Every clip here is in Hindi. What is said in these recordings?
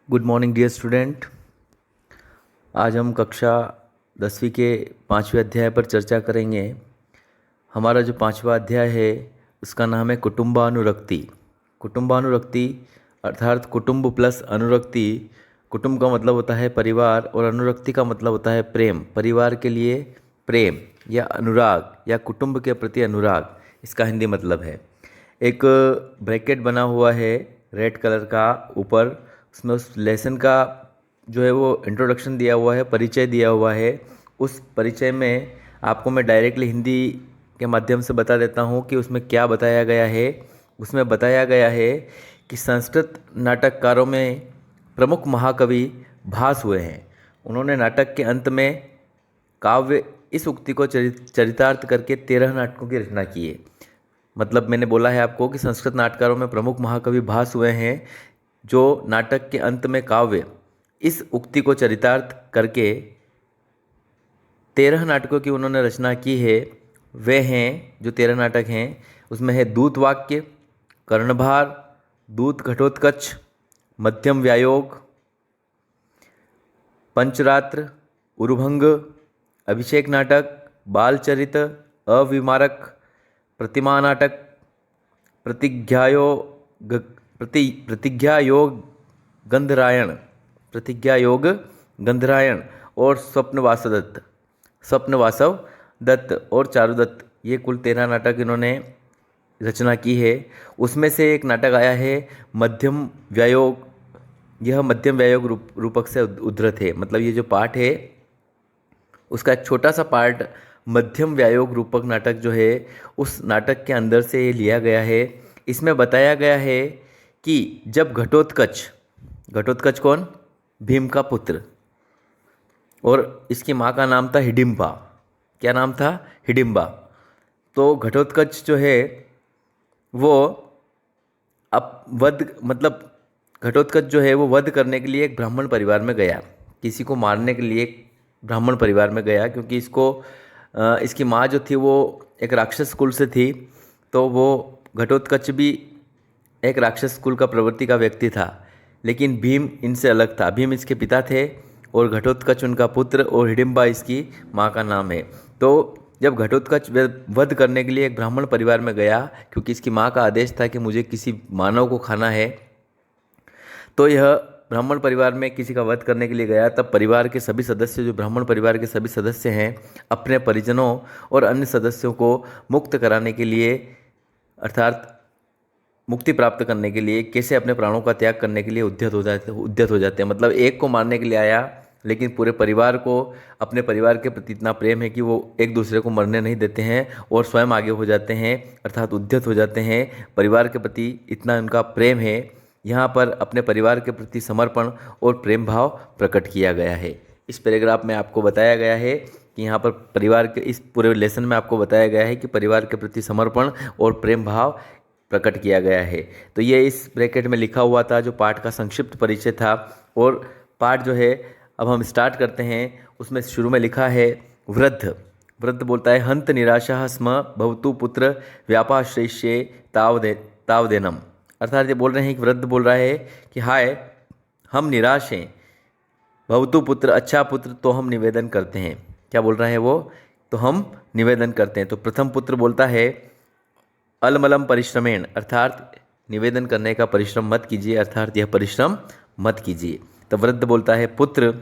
Good morning dear student. आज हम कक्षा 10वीं के 5वें अध्याय पर चर्चा करेंगे। हमारा जो 5वां अध्याय है उसका नाम है कुटुंबानुरक्ति। कुटुंबानुरक्ति अर्थात कुटुंब प्लस अनुरक्ति। कुटुंब का मतलब होता है परिवार और अनुरक्ति का मतलब होता है प्रेम। परिवार के लिए प्रेम या अनुराग या कुटुंब के प्रति अनुराग, इसका हिंदी मतलब है। एक ब्रैकेट बना हुआ है रेड कलर का ऊपर, उसमें उस लेसन का जो है वो इंट्रोडक्शन दिया हुआ है, परिचय दिया हुआ है। उस परिचय में आपको मैं डायरेक्टली हिंदी के माध्यम से बता देता हूँ कि उसमें क्या बताया गया है। उसमें बताया गया है कि संस्कृत नाटककारों में प्रमुख महाकवि भास हुए हैं। उन्होंने नाटक के अंत में काव्य इस उक्ति को चरितार्थ करके 13 नाटकों की रचना की है। मतलब मैंने बोला है आपको कि संस्कृत नाटकारों में प्रमुख महाकवि भास हुए हैं जो नाटक के अंत में काव्य इस उक्ति को चरितार्थ करके 13 नाटकों की उन्होंने रचना की है। वे हैं जो 13 नाटक हैं, उसमें है दूत वाक्य, कर्णभार, दूत घटोत्कच, मध्यम व्यायोग, पंचरात्र, उरुभंग, अभिषेक नाटक, बालचरित, अविमारक, प्रतिमा नाटक, प्रतिज्ञायोग गंधरायण, प्रतिज्ञायोग गंधरायण और स्वप्नवासव दत्त और चारुदत्त, ये कुल 13 नाटक इन्होंने रचना की है। उसमें से एक नाटक आया है मध्यम व्यायोग। यह मध्यम व्यायोग रूपक से उद्धृत है। मतलब ये जो पाठ है उसका एक छोटा सा पार्ट मध्यम व्यायोग रूपक नाटक जो है उस नाटक के अंदर से ये लिया गया है। इसमें बताया गया है कि जब घटोत्कच कौन? भीम का पुत्र, और इसकी माँ का नाम था हिडिंबा। क्या नाम था? हिडिंबा। तो घटोत्कच जो है वो घटोत्कच जो है वो वध करने के लिए एक ब्राह्मण परिवार में गया, किसी को मारने के लिए एक ब्राह्मण परिवार में गया, क्योंकि इसकी माँ जो थी वो एक राक्षस कुल से थी। तो वो घटोत्कच भी एक राक्षस कुल का प्रवृत्ति का व्यक्ति था, लेकिन भीम इनसे अलग था। भीम इसके पिता थे और घटोत्कच उनका पुत्र और हिडिंबा इसकी माँ का नाम है। तो जब घटोत्कच वध करने के लिए एक ब्राह्मण परिवार में गया, क्योंकि इसकी माँ का आदेश था कि मुझे किसी मानव को खाना है, तो यह ब्राह्मण परिवार में किसी का वध करने के लिए गया। तब परिवार के सभी सदस्य, जो ब्राह्मण परिवार के सभी सदस्य हैं, अपने परिजनों और अन्य सदस्यों को मुक्त कराने के लिए, अर्थात मुक्ति प्राप्त करने के लिए, कैसे अपने प्राणों का त्याग करने के लिए उद्यत हो जाते हैं। मतलब एक को मारने के लिए आया, लेकिन पूरे परिवार को, अपने परिवार के प्रति इतना प्रेम है कि वो एक दूसरे को मरने नहीं देते हैं और स्वयं आगे हो जाते हैं, अर्थात उद्यत हो जाते हैं। परिवार के प्रति इतना उनका प्रेम है। यहाँ पर अपने परिवार के प्रति समर्पण और प्रेम भाव प्रकट किया गया है। इस पैराग्राफ में आपको बताया गया है कि यहाँ पर परिवार के, इस पूरे लेसन में आपको बताया गया है कि परिवार के प्रति समर्पण और प्रेम भाव प्रकट किया गया है। तो ये इस ब्रैकेट में लिखा हुआ था, जो पाठ का संक्षिप्त परिचय था। और पाठ जो है अब हम स्टार्ट करते हैं। उसमें शुरू में लिखा है वृद्ध बोलता है, हंत निराशा स्म भवतु पुत्र व्यापाश्रयिष्ये तावदेनम। अर्थात ये बोल रहे हैं कि वृद्ध बोल रहा है कि हाय, हम निराश हैं, भवतु पुत्र, अच्छा पुत्र, तो हम निवेदन करते हैं। क्या बोल रहा है वो? तो हम निवेदन करते हैं। तो प्रथम पुत्र बोलता है अलमलम परिश्रमेण, अर्थात निवेदन करने का परिश्रम मत कीजिए, अर्थात यह परिश्रम मत कीजिए। तो वृद्ध बोलता है पुत्र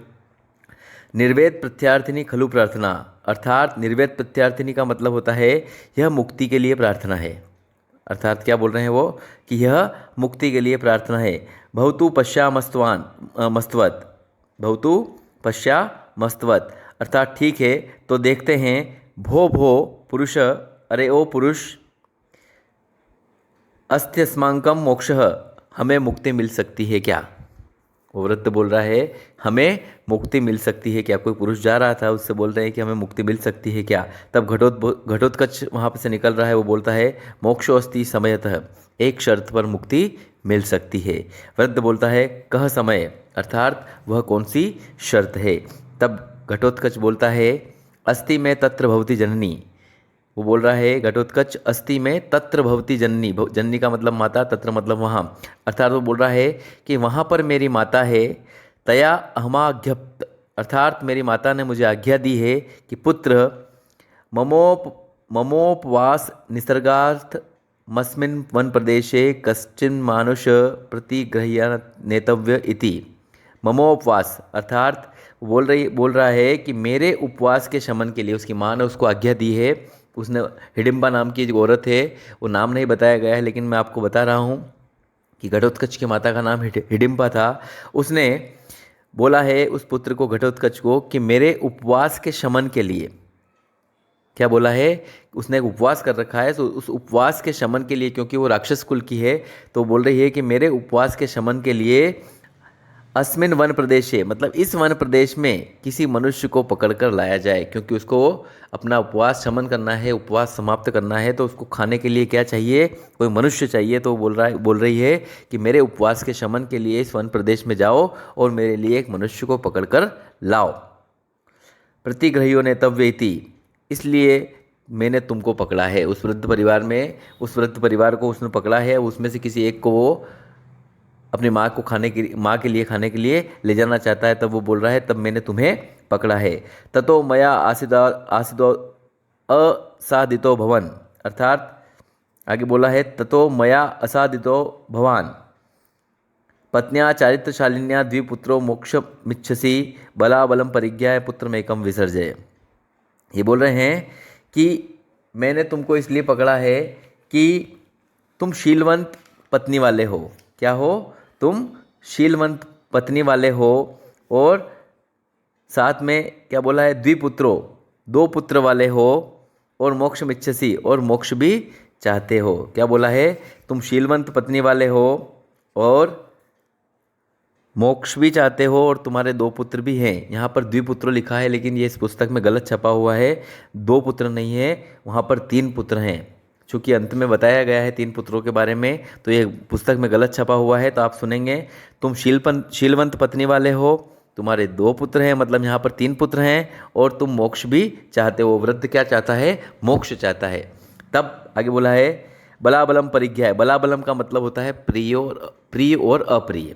निर्वेद प्रत्यार्थिनी खलु प्रार्थना, अर्थात निर्वेद प्रत्यार्थिनी का मतलब होता है यह मुक्ति के लिए प्रार्थना है। अर्थात क्या बोल रहे हैं वो? कि यह मुक्ति के लिए प्रार्थना है। भवतु मस्तवत, भवतु मस्तवत, अर्थात ठीक है तो देखते हैं। भो पुरुष, अरे ओ पुरुष, अस्त्यस्मांकम मोक्षः, हमें मुक्ति मिल सकती है क्या? वो वृद्ध बोल रहा है हमें मुक्ति मिल सकती है क्या? कोई पुरुष जा रहा था, उससे बोल रहे हैं कि हमें मुक्ति मिल सकती है क्या? तब घटोत्कच वहाँ पर से निकल रहा है, वो बोलता है मोक्षोस्ति समयतः, एक शर्त पर मुक्ति मिल सकती है। वृद्ध बोलता है कह समय, अर्थात वह कौन सी शर्त है? तब घटोत्कच बोलता है अस्ति में तत्र भवती जननी, वो बोल रहा है घटोत्कच अस्ति में तत्र भवती जननी, जननी का मतलब माता, तत्र मतलब वहाँ, अर्थात वो बोल रहा है कि वहाँ पर मेरी माता है। तया अहमाज्ञप्त, अर्थात मेरी माता ने मुझे आज्ञा दी है कि पुत्र ममोपवास निसर्गार्थ मस्मिन् वन प्रदेशे कश्चिन् मानुष प्रतिगृह्य नेतव्य इति। ममोपवास अर्थात बोल रहा है कि मेरे उपवास के शमन के लिए उसकी माँ ने उसको आज्ञा दी है। उसने, हिडिंबा नाम की जो औरत है, वो नाम नहीं बताया गया है लेकिन मैं आपको बता रहा हूँ कि घटोत्कच की माता का नाम हिडिंबा था। उसने बोला है उस पुत्र को, घटोत्कच को, कि मेरे उपवास के शमन के लिए, क्या बोला है, उसने एक उपवास कर रखा है, तो उस उपवास के शमन के लिए, क्योंकि वो राक्षस कुल की है, तो बोल रही है कि मेरे उपवास के शमन के लिए अस्मिन वन प्रदेशे, मतलब इस वन प्रदेश में किसी मनुष्य को पकड़कर लाया जाए, क्योंकि उसको अपना उपवास शमन करना है, उपवास समाप्त करना है, तो उसको खाने के लिए क्या चाहिए, कोई मनुष्य चाहिए। तो बोल रही है कि मेरे उपवास के शमन के लिए इस वन प्रदेश में जाओ और मेरे लिए एक मनुष्य को पकड़कर लाओ। प्रतिग्रहियों ने तव्येति, इसलिए मैंने तुमको पकड़ा है। उस वृद्ध परिवार को उसने पकड़ा है, उसमें से किसी एक को वो अपनी माँ के लिए खाने के लिए ले जाना चाहता है। तब वो बोल रहा है तब मैंने तुम्हें पकड़ा है। ततो मया आसिदो असादितो भवन, अर्थात आगे बोला है ततो मया असादितो भवान पत्न्या चारित्रशालिन्या द्विपुत्रो मोक्षमिच्छसि बलाबलम परिज्ञाय पुत्रमेकम विसर्जय। ये बोल रहे हैं कि मैंने तुमको इसलिए पकड़ा है कि तुम शीलवंत पत्नी वाले हो। क्या हो? तुम शीलवंत पत्नी वाले हो, और साथ में क्या बोला है, द्विपुत्रो, दो पुत्र वाले हो, और मोक्षमिच्छसि, और मोक्ष भी चाहते हो। क्या बोला है? तुम शीलवंत पत्नी वाले हो और मोक्ष भी चाहते हो, और तुम्हारे दो पुत्र भी हैं। यहाँ पर द्विपुत्र लिखा है लेकिन ये इस पुस्तक में गलत छपा हुआ है, दो पुत्र नहीं है, वहाँ पर तीन पुत्र हैं। चूँकि अंत में बताया गया है तीन पुत्रों के बारे में, तो ये पुस्तक में गलत छपा हुआ है। तो आप सुनेंगे, तुम शीलवंत पत्नी वाले हो, तुम्हारे दो पुत्र हैं, मतलब यहाँ पर तीन पुत्र हैं, और तुम मोक्ष भी चाहते हो। वृद्ध क्या चाहता है? मोक्ष चाहता है। तब आगे बोला है बलाबलम परिज्ञा है। बलाबलम का मतलब होता है प्रिय और अप्रिय,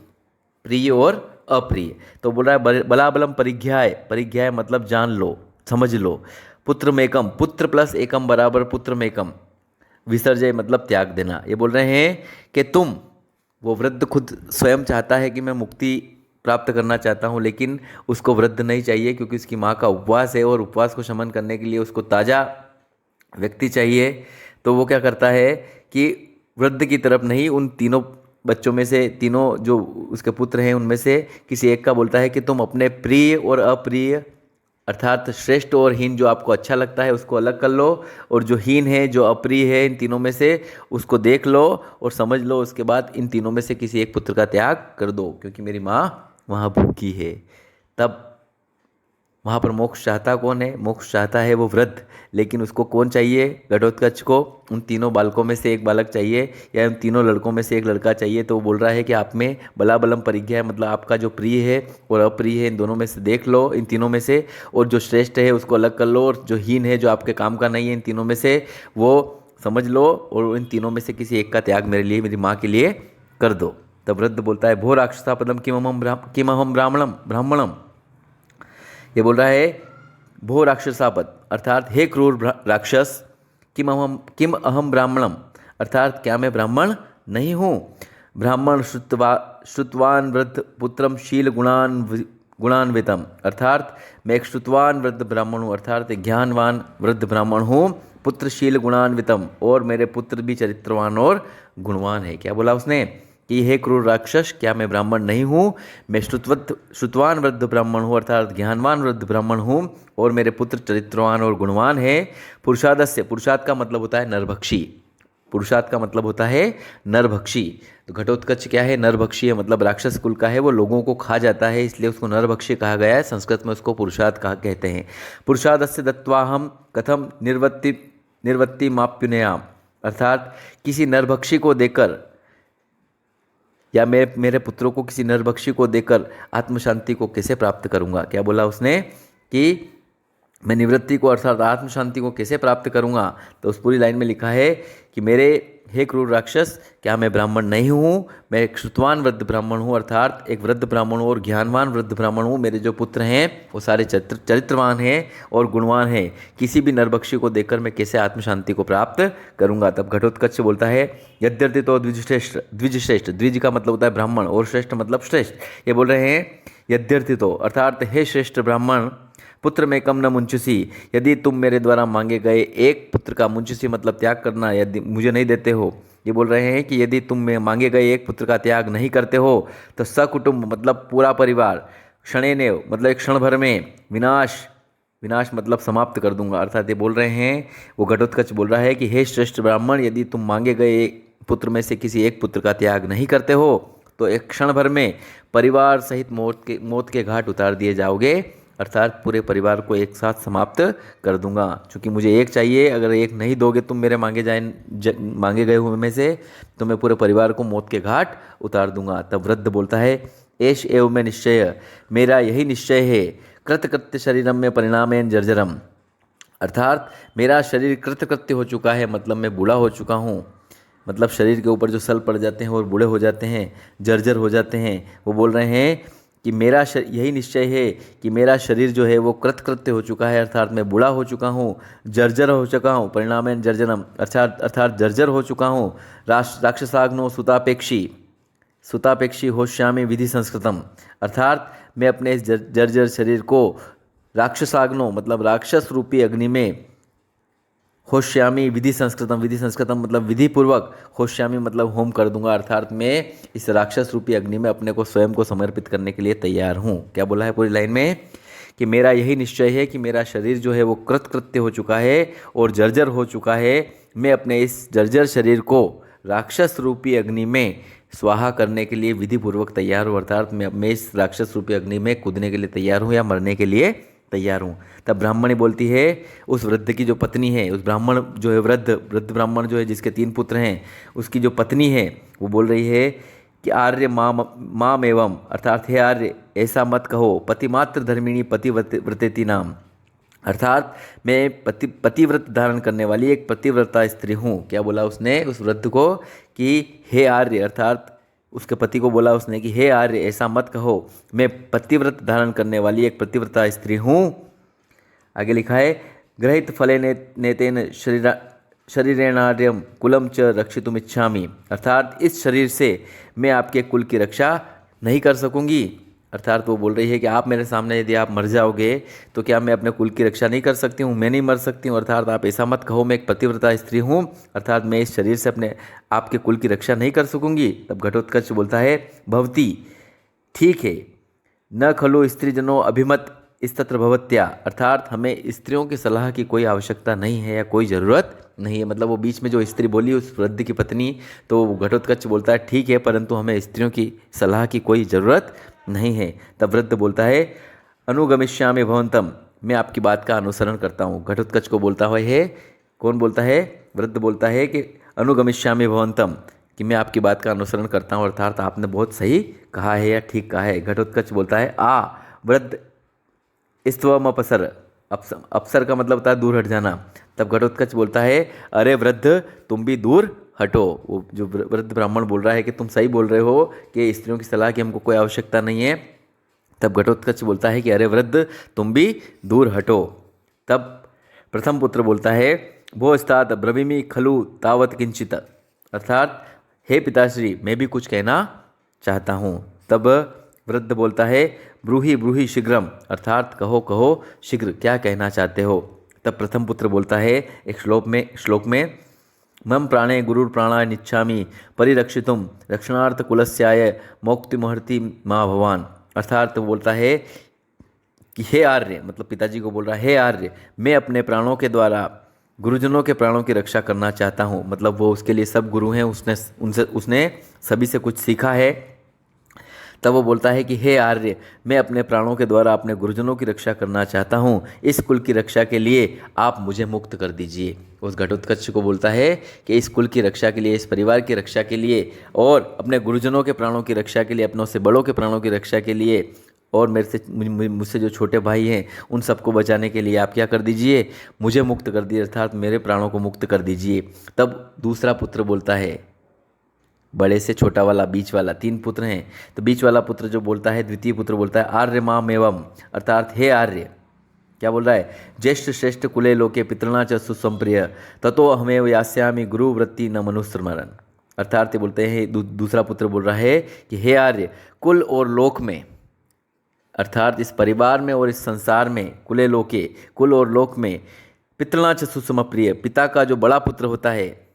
प्रिय और अप्रिय। तो बोल रहा है बलाबलम परिज्ञाय, परिज्ञाय मतलब जान लो, समझ लो। पुत्र मेकम, पुत्र प्लस एकम बराबर पुत्र मेकम। विसर्जय मतलब त्याग देना। ये बोल रहे हैं कि तुम, वो वृद्ध खुद स्वयं चाहता है कि मैं मुक्ति प्राप्त करना चाहता हूँ, लेकिन उसको वृद्ध नहीं चाहिए, क्योंकि उसकी माँ का उपवास है, और उपवास को शमन करने के लिए उसको ताज़ा व्यक्ति चाहिए। तो वो क्या करता है कि वृद्ध की तरफ नहीं, उन तीनों बच्चों में से, तीनों जो उसके पुत्र हैं उनमें से किसी एक का बोलता है कि तुम अपने प्रिय और अप्रिय, अर्थात श्रेष्ठ और हीन, जो आपको अच्छा लगता है उसको अलग कर लो, और जो हीन है, जो अप्रिय है इन तीनों में से, उसको देख लो और समझ लो। उसके बाद इन तीनों में से किसी एक पुत्र का त्याग कर दो, क्योंकि मेरी माँ वहाँ भूखी है। तब वहाँ पर मोक्ष चाहता कौन है? मोक्ष चाहता है वो वृद्ध, लेकिन उसको कौन चाहिए? घटोत्कच को उन तीनों बालकों में से एक बालक चाहिए, या उन तीनों लड़कों में से एक लड़का चाहिए। तो वो बोल रहा है कि आप में बलाबलम परिज्ञा है, मतलब आपका जो प्रिय है और अप्रिय है, इन दोनों में से देख लो, इन तीनों में से, और जो श्रेष्ठ है उसको अलग कर लो, और जो हीन है, जो आपके काम का नहीं है, इन तीनों में से वो समझ लो, और इन तीनों में से किसी एक का त्याग मेरे लिए, मेरी माँ के लिए कर दो। तब वृद्ध बोलता है भो राक्षसापदम किमहम ब्राह्मणम। ये बोल रहा है भो राक्षसापद, अर्थात हे क्रूर राक्षस, किम अहम ब्राह्मणम, अर्थात क्या मैं ब्राह्मण नहीं हूँ? ब्राह्मण श्रुतवान वृद्ध पुत्रम शील गुणान्वितम, अर्थात मैं एक श्रुतवान वृद्ध ब्राह्मण हूँ, अर्थात एक ज्ञानवान वृद्ध ब्राह्मण हूँ। पुत्र शील गुणान्वितम, और मेरे पुत्र भी चरित्रवान और गुणवान है। क्या बोला उसने कि हे क्रूर राक्षस, क्या मैं ब्राह्मण नहीं हूँ? मैं श्रुतवान वृद्ध ब्राह्मण हूँ, अर्थात ज्ञानवान वृद्ध ब्राह्मण हूँ, और मेरे पुत्र चरित्रवान और गुणवान है। पुरुषादस्य, पुरुषार्थ का मतलब होता है नरभक्षी, पुरुषार्थ का मतलब होता है नरभक्षी। तो घटोत्कच क्या है? नरभक्षी है, मतलब राक्षस कुल का है, वो लोगों को खा जाता है, इसलिए उसको नरभक्षी कहा गया है। संस्कृत में उसको पुरुषार्थ कहा कहते हैं। पुरुषादस्य दत्वाहम कथम निर्वत्ति माप्युनयाम, अर्थात किसी नरभक्षी को देकर, या मैं मेरे पुत्रों को किसी नरभक्षी को देकर आत्म शांति को कैसे प्राप्त करूंगा? क्या बोला उसने कि मैं निवृत्ति को अर्थात आत्म शांति को कैसे प्राप्त करूंगा? तो उस पूरी लाइन में लिखा है कि मेरे हे क्रूर राक्षस, क्या मैं ब्राह्मण नहीं हूँ? मैं एक श्रुतवान वृद्ध ब्राह्मण हूँ, अर्थात एक वृद्ध ब्राह्मण हूँ और ज्ञानवान वृद्ध ब्राह्मण हूँ। मेरे जो पुत्र हैं वो सारे चरित्रवान हैं और गुणवान हैं। किसी भी नरभक्षी को देखकर मैं कैसे आत्म शांति को प्राप्त करूंगा? तब घटोत्कच बोलता है, यद्यर्थितो तो द्विजश्रेष्ठ, द्विजश्रेष्ठ, द्विज का मतलब होता है ब्राह्मण और श्रेष्ठ मतलब श्रेष्ठ। ये बोल रहे हैं यद्यर्थितो अर्थात हे श्रेष्ठ ब्राह्मण, पुत्र में कम न मुंचसी, यदि तुम मेरे द्वारा मांगे गए एक पुत्र का, मुंचसी मतलब त्याग करना, यदि मुझे नहीं देते हो। ये बोल रहे हैं कि यदि तुम में मांगे गए एक पुत्र का त्याग नहीं करते हो तो सकुटुंब मतलब पूरा परिवार, क्षणेनेव मतलब एक क्षण भर में, विनाश, विनाश मतलब समाप्त कर दूंगा। अर्थात ये बोल रहे हैं, वो घटोत्कच बोल रहा है कि हे श्रेष्ठ ब्राह्मण, यदि तुम मांगे गए पुत्र में से किसी एक पुत्र का त्याग नहीं करते हो तो एक क्षण भर में परिवार सहित मौत के घाट उतार दिए जाओगे, अर्थात पूरे परिवार को एक साथ समाप्त कर दूंगा। क्योंकि मुझे एक चाहिए, अगर एक नहीं दोगे तुम मेरे मांगे गए हुए में से, तो मैं पूरे परिवार को मौत के घाट उतार दूंगा। तब वृद्ध बोलता है, एष एव में निश्चय, मेरा यही निश्चय है, कृतकृत्य शरीरम में परिणामेन जर्जरम, अर्थात मेरा शरीर कृतकृत्य हो चुका है, मतलब मैं बूढ़ा हो चुका हूँ। मतलब शरीर के ऊपर जो सल पड़ जाते हैं और बूढ़े हो जाते हैं, जर्जर हो जाते हैं। वो बोल रहे हैं कि मेरा यही निश्चय है कि मेरा शरीर जो है वो कृतकृत्य हो चुका है, अर्थात मैं बूढ़ा हो चुका हूँ, जर्जर हो चुका हूँ, परिणामेन जर्जनम अर्थात जर्जर हो चुका हूँ। राक्षसाग्नो सुतापेक्षी, सुतापेक्षी होश्यामी विधि संस्कृतम, अर्थात मैं अपने इस जर्जर शरीर को राक्षसाग्नो मतलब राक्षस रूपी अग्नि में, होश्यामी विधि संस्कृतम, विधि संस्कृतम मतलब विधि पूर्वक, होश्यामी मतलब होम कर दूंगा, अर्थात मैं इस राक्षस रूपी अग्नि में अपने को स्वयं को समर्पित करने के लिए तैयार हूँ। क्या बोला है पूरी लाइन में? कि मेरा यही निश्चय है कि मेरा शरीर जो है वो कृतकृत्य हो चुका है और जर्जर हो चुका है। मैं अपने इस जर्जर शरीर को राक्षस रूपी अग्नि में स्वाहा करने के लिए विधि पूर्वक तैयार हूँ, अर्थात मैं इस राक्षस रूपी अग्नि में कूदने के लिए तैयार हूँ या मरने के लिए तैयार हूँ। तब ब्राह्मणी बोलती है, उस वृद्ध की जो पत्नी है, उस ब्राह्मण जो है वृद्ध ब्राह्मण जो है जिसके 3 पुत्र हैं, उसकी जो पत्नी है वो बोल रही है कि आर्य माम एवं, अर्थात हे आर्य ऐसा मत कहो, पतिमात्र धर्मिणी पतिव्रतेति नाम, अर्थात मैं पतिव्रत धारण करने वाली एक पतिव्रता स्त्री हूँ। क्या बोला उसने उस वृद्ध को कि हे आर्य, अर्थात उसके पति को बोला उसने कि हे आर्य ऐसा मत कहो, मैं पतिव्रत धारण करने वाली एक पतिव्रता स्त्री हूँ। आगे लिखा है, ग्रहित फले नेतेन शरीरेणार्यम कुलम च रक्षितुम इच्छामि, अर्थात इस शरीर से मैं आपके कुल की रक्षा नहीं कर सकूंगी। अर्थात वो बोल रही है कि आप मेरे सामने यदि आप मर जाओगे तो क्या मैं अपने कुल की रक्षा नहीं कर सकती हूँ? मैं नहीं मर सकती हूँ, अर्थात आप ऐसा मत कहो, मैं एक पतिव्रता स्त्री हूँ, अर्थात मैं इस शरीर से अपने आपके कुल की रक्षा नहीं कर सकूंगी। तब घटोत्कच बोलता है, भवती ठीक है, न खलु स्त्रीजनों अभिमत इस्तत्र भवत्या, अर्थात हमें स्त्रियों की सलाह की कोई आवश्यकता नहीं है या कोई ज़रूरत नहीं है। मतलब वो बीच में जो स्त्री बोली उस वृद्ध की पत्नी, तो घटोत्कच बोलता है ठीक है, परंतु हमें स्त्रियों की सलाह की कोई ज़रूरत नहीं है। तब वृद्ध बोलता है, अनुगमिष्यामि भवन्तम, मैं आपकी बात का अनुसरण करता हूँ। घटोत्कच को बोलता है, कौन बोलता है? वृद्ध बोलता है कि अनुगमिष्यामि भवन्तम, कि मैं आपकी बात का अनुसरण करता हूँ, अर्थात आपने बहुत सही कहा है या ठीक कहा है। घटोत्कच बोलता है, आ वृद्ध स्वमपसर, अपसर का मतलब होता है दूर हट जाना। तब घटोत्कच बोलता है, अरे वृद्ध तुम भी दूर हटो। वो जो वृद्ध ब्राह्मण बोल रहा है कि तुम सही बोल रहे हो कि स्त्रियों की सलाह की हमको कोई आवश्यकता नहीं है। तब घटोत्कच बोलता है कि अरे वृद्ध तुम भी दूर हटो। तब प्रथम पुत्र बोलता है, भो स्तात ब्रवीमि खलु तावत किंचित, अर्थात हे पिताश्री मैं भी कुछ कहना चाहता हूँ। तब वृद्ध बोलता है, ब्रूहि ब्रूहि शीघ्रम, अर्थात कहो कहो शीघ्र, क्या कहना चाहते हो? तब प्रथम पुत्र बोलता है एक श्लोक में मम प्राणे गुरुर प्राणाय निच्छामि परिरक्षितुम रक्षणार्थ कुलस्याय मोक्तिमहर्ति माँ भवान, अर्थात वो बोलता है कि हे आर्य, मतलब पिताजी को बोल रहा है, हे आर्य मैं अपने प्राणों के द्वारा गुरुजनों के प्राणों की रक्षा करना चाहता हूँ। मतलब वो उसके लिए सब गुरु हैं, उसने सभी से कुछ सीखा है। तब वो बोलता है कि हे आर्य मैं अपने प्राणों के द्वारा अपने गुरुजनों की रक्षा करना चाहता हूँ, इस कुल की रक्षा के लिए आप मुझे मुक्त कर दीजिए। उस घटोत्कच को बोलता है कि इस कुल की रक्षा के लिए, इस परिवार की रक्षा के लिए और अपने गुरुजनों के प्राणों की रक्षा के लिए, अपनों से बड़ों के प्राणों की रक्षा के लिए और मेरे से मुझसे जो छोटे भाई हैं उन सबको बचाने के लिए आप क्या कर दीजिए, मुझे मुक्त कर दीजिए, अर्थात मेरे प्राणों को मुक्त कर दीजिए। तब दूसरा पुत्र बोलता है, बड़े से छोटा वाला, बीच वाला, 3 पुत्र हैं, तो बीच वाला पुत्र जो बोलता है, द्वितीय पुत्र बोलता है, आर्य माम एवं, अर्थात हे आर्य, क्या बोल रहा है, ज्येष्ठ श्रेष्ठ कुले लोके पितृणा च सुसंप्रिय ततो हमें यास्यामि गुरु वृत्ति न मनुस्मरण। अर्थात ये बोलते हैं, दूसरा पुत्र बोल रहा है कि हे आर्य, कुल और लोक में, अर्थात इस परिवार में और इस संसार में, कुले लोके, कुल और लोक में, पितृणा च सुसमप्रिय, पिता का जो बड़ा पुत्र होता है,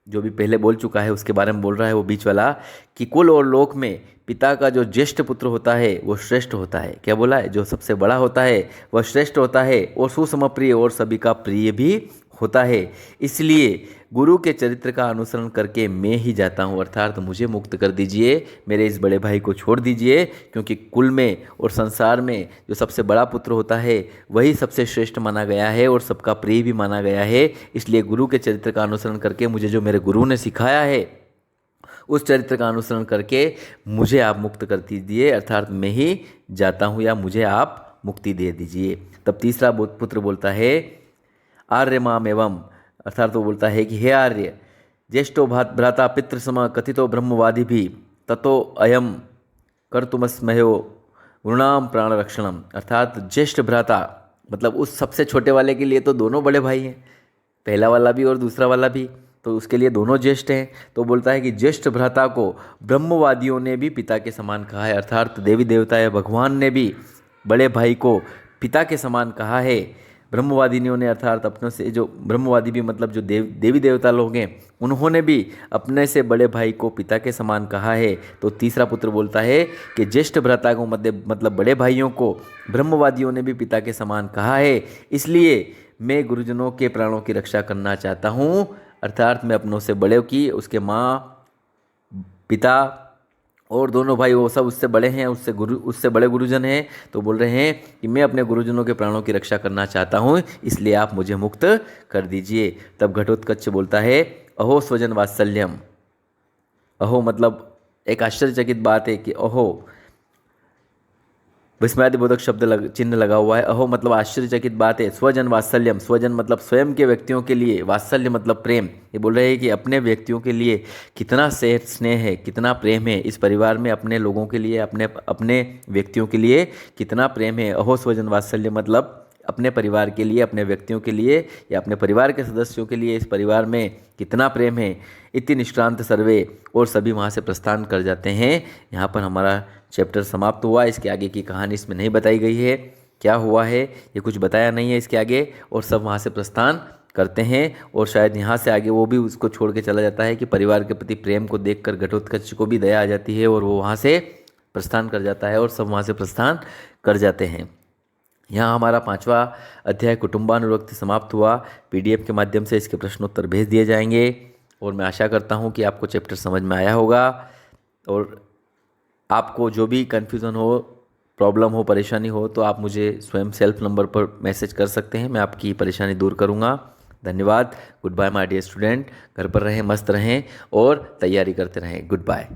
जो भी पहले बोल चुका है उसके बारे में बोल रहा है वो बीच वाला, कि कुल और लोक में पिता का जो ज्येष्ठ पुत्र होता है वो श्रेष्ठ होता है। क्या बोला है, जो सबसे बड़ा होता है वह श्रेष्ठ होता है और सुसमप्रिय और सभी का प्रिय भी होता है। इसलिए गुरु के चरित्र का अनुसरण करके मैं ही जाता हूँ, अर्थात मुझे मुक्त कर दीजिए, मेरे इस बड़े भाई को छोड़ दीजिए, क्योंकि कुल में और संसार में जो सबसे बड़ा पुत्र होता है वही सबसे श्रेष्ठ माना गया है और सबका प्रिय भी माना गया है। इसलिए गुरु के चरित्र का अनुसरण करके, मुझे जो मेरे गुरु ने सिखाया है उस चरित्र का अनुसरण करके मुझे आप मुक्त कर दीजिए, अर्थात मैं ही जाता हूँ या मुझे आप मुक्ति दे दीजिए। तब तीसरा पुत्र बोलता है, आर्य माम एवं, अर्थात वो बोलता है कि हे आर्य, ज्येष्ठो भ्राता पितृ सम कथितो ब्रह्मवादी भी ततो अयम कर्तुमस्मयो गुरुणाम प्राण रक्षणम। अर्थात ज्येष्ठ भ्राता मतलब उस सबसे छोटे वाले के लिए तो दोनों बड़े भाई हैं, पहला वाला भी और दूसरा वाला भी, तो उसके लिए दोनों ज्येष्ठ हैं। तो बोलता है कि ज्येष्ठ भ्राता को ब्रह्मवादियों ने भी पिता के समान कहा है, अर्थात देवी देवता या भगवान ने भी बड़े भाई को पिता के समान कहा है। ब्रह्मवादिनियों ने, अर्थात अपनों से, जो ब्रह्मवादी भी मतलब जो देवी देवता लोग हैं, उन्होंने भी अपने से बड़े भाई को पिता के समान कहा है। तो तीसरा पुत्र बोलता है कि ज्येष्ठ भ्राता को मतलब बड़े भाइयों को ब्रह्मवादियों ने भी पिता के समान कहा है, इसलिए मैं गुरुजनों के प्राणों की रक्षा करना चाहता हूँ, अर्थात मैं अपनों से बड़े की, उसके माँ, पिता और दोनों भाई वो सब उससे बड़े हैं, उससे बड़े गुरुजन हैं, तो बोल रहे हैं कि मैं अपने गुरुजनों के प्राणों की रक्षा करना चाहता हूँ, इसलिए आप मुझे मुक्त कर दीजिए। तब घटोत्कच बोलता है, अहो स्वजन वात्सल्यम। अहो मतलब एक आश्चर्यचकित बात है कि अहो, विस्मयादिबोधक शब्द चिन्ह लगा हुआ है। अहो मतलब आश्चर्यचकित बात है। स्वजन वात्सल्यम, स्वजन मतलब स्वयं के व्यक्तियों के लिए, वात्सल्य मतलब प्रेम। ये बोल रहे हैं कि अपने व्यक्तियों के लिए कितना स्नेह है, कितना प्रेम है इस परिवार में, अपने लोगों के लिए, अपने व्यक्तियों के लिए कितना प्रेम है। अहो स्वजन वात्सल्य मतलब अपने परिवार के लिए, अपने व्यक्तियों के लिए या अपने परिवार के सदस्यों के लिए इस परिवार में कितना प्रेम है। इति निष्क्रांत सर्वे, और सभी वहाँ से प्रस्थान कर जाते हैं। यहाँ पर हमारा चैप्टर समाप्त हुआ। इसके आगे की कहानी इसमें नहीं बताई गई है, क्या हुआ है ये कुछ बताया नहीं है इसके आगे, और सब वहाँ से प्रस्थान करते हैं। और शायद यहाँ से आगे वो भी उसको छोड़ के चला जाता है कि परिवार के प्रति प्रेम को देखकर घटोत्कच को भी दया आ जाती है और वो वहाँ से प्रस्थान कर जाता है और सब वहाँ से प्रस्थान कर जाते हैं। यहाँ हमारा 5वां अध्याय कुटुंबानुरक्ति समाप्त हुआ। PDF के माध्यम से इसके प्रश्नोत्तर भेज दिए जाएंगे और मैं आशा करता हूँ कि आपको चैप्टर समझ में आया होगा। और आपको जो भी कन्फ्यूज़न हो, प्रॉब्लम हो, परेशानी हो, तो आप मुझे स्वयं सेल्फ नंबर पर मैसेज कर सकते हैं, मैं आपकी परेशानी दूर करूँगा। धन्यवाद। Good bye my dear student. घर पर रहें, मस्त रहें और तैयारी करते रहें। Good bye.